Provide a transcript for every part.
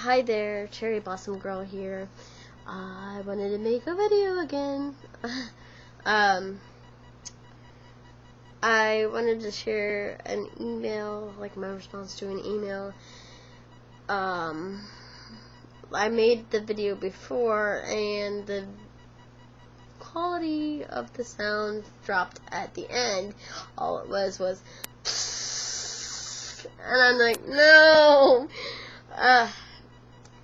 Hi there, Cherry Blossom Girl here. I wanted to make a video again. I wanted to share an email, like my response to an email. I made the video before, and the quality of the sound dropped at the end. All it was, and I'm like, no!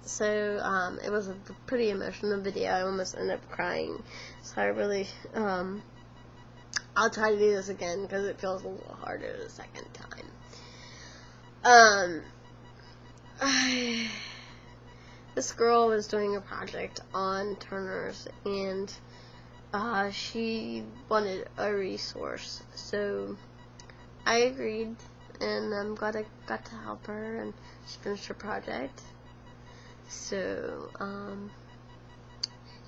So, it was a pretty emotional video. I almost ended up crying. So I really, I'll try to do this again because it feels a little harder the second time. This girl was doing a project on Turner's, and she wanted a resource. So I agreed, and I'm glad I got to help her, and she finished her project. So,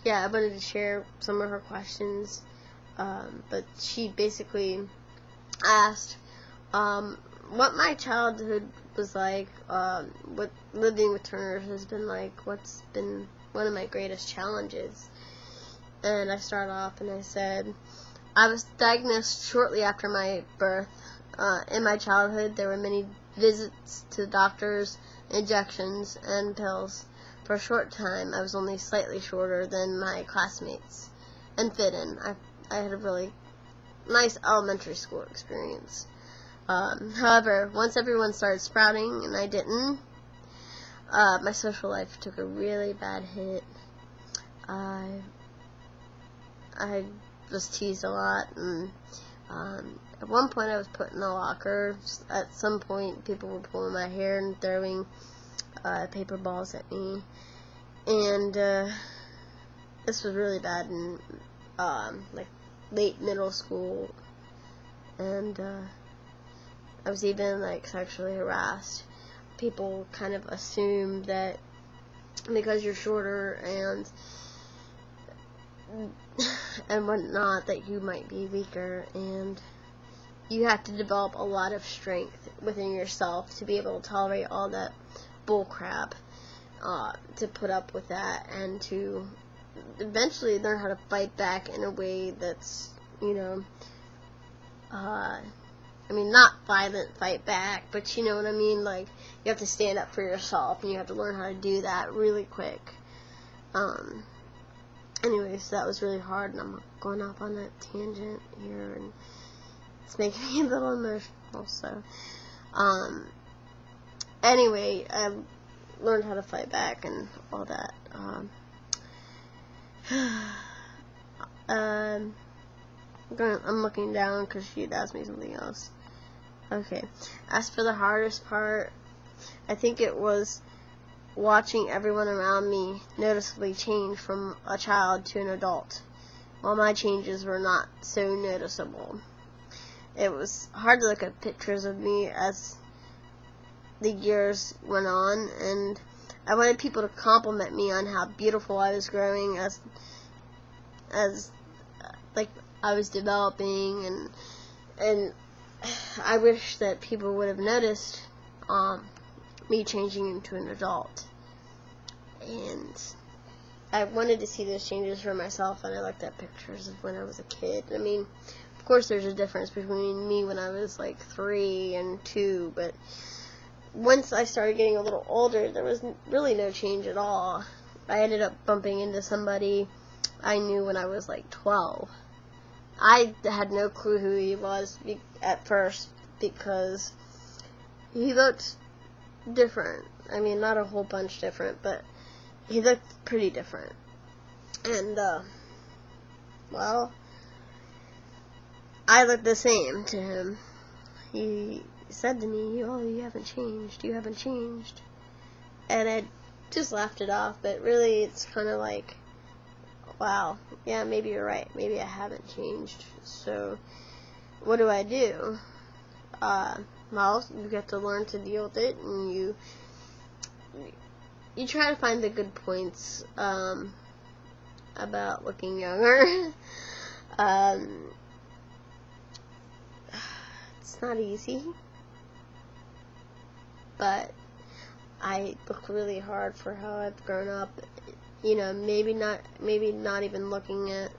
yeah, I wanted to share some of her questions, but she basically asked, what my childhood was like, what living with Turner has been like, what's been one of my greatest challenges. And I started off and I said, I was diagnosed shortly after my birth. In my childhood, there were many visits to doctors, injections, and pills. For a short time, I was only slightly shorter than my classmates and fit in. I had a really nice elementary school experience. However, once everyone started sprouting and I didn't, my social life took a really bad hit. I was teased a lot, and at one point I was put in a locker. At some point, people were pulling my hair and throwing paper balls at me, and this was really bad in like late middle school, and I was even like sexually harassed. People kind of assumed that because you're shorter and whatnot, that you might be weaker, and you have to develop a lot of strength within yourself to be able to tolerate all that bull crap, to put up with that, and to eventually learn how to fight back in a way that's, not violent fight back, but you know what I mean, like, you have to stand up for yourself, and you have to learn how to do that really quick. Anyways, that was really hard, and I'm going off on that tangent here, and it's making me a little emotional, so, anyway, I learned how to fight back and all that. I'm looking down because she had asked me something else. Okay, as for the hardest part, I think it was watching everyone around me noticeably change from a child to an adult, while my changes were not so noticeable. It was hard to look at pictures of me as the years went on, and I wanted people to compliment me on how beautiful I was growing as like I was developing, and I wish that people would have noticed me changing into an adult. And I wanted to see those changes for myself, and I looked at pictures of when I was a kid. I mean, of course there's a difference between me when I was like 3 and 2, but once I started getting a little older, there was really no change at all. I ended up bumping into somebody I knew when I was like 12. I had no clue who he was at first, because he looked different. I mean, not a whole bunch different, but he looked pretty different. And, well, I looked the same to him. He said to me, "Oh, you haven't changed, you haven't changed." And I just laughed it off, but really it's kind of like, wow, yeah, maybe you're right, maybe I haven't changed. So, what do I do? Well, you get to learn to deal with it, and you try to find the good points, about looking younger. It's not easy, but I look really hard for how I've grown up. You know, maybe not even looking at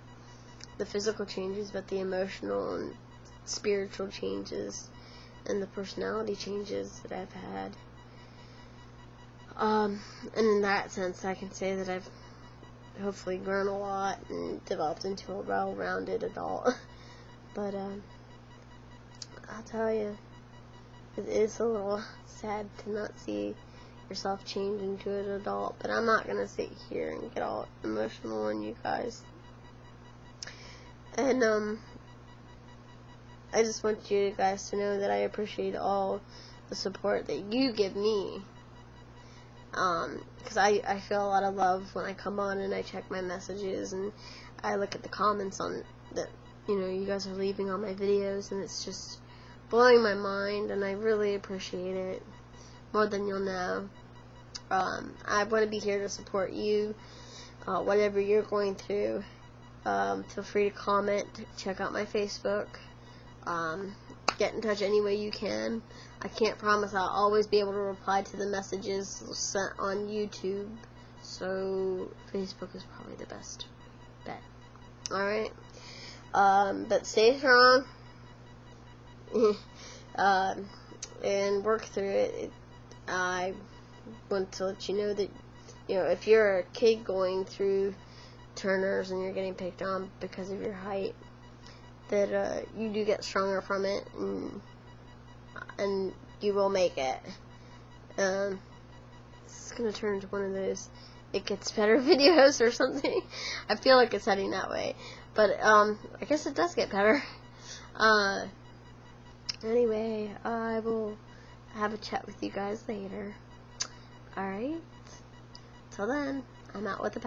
the physical changes, but the emotional and spiritual changes and the personality changes that I've had. And in that sense, I can say that I've hopefully grown a lot and developed into a well-rounded adult. But I'll tell you, it is a little sad to not see yourself change into an adult, but I'm not gonna sit here and get all emotional on you guys. And I just want you guys to know that I appreciate all the support that you give me, because I feel a lot of love when I come on and I check my messages and I look at the comments on that, you know, you guys are leaving on my videos, and it's just blowing my mind, and I really appreciate it more than you'll know. I want to be here to support you, whatever you're going through. Feel free to comment, check out my Facebook, get in touch any way you can. I can't promise I'll always be able to reply to the messages sent on YouTube, so Facebook is probably the best bet. Alright? But stay strong, and work through it. I want to let you know that, you know, if you're a kid going through Turners and you're getting picked on because of your height, that you do get stronger from it, and you will make it. It's gonna turn into one of those it gets better videos or something. I feel like it's heading that way, but I guess it does get better. Anyway, I will have a chat with you guys later. Alright? Till then, I'm out with the power.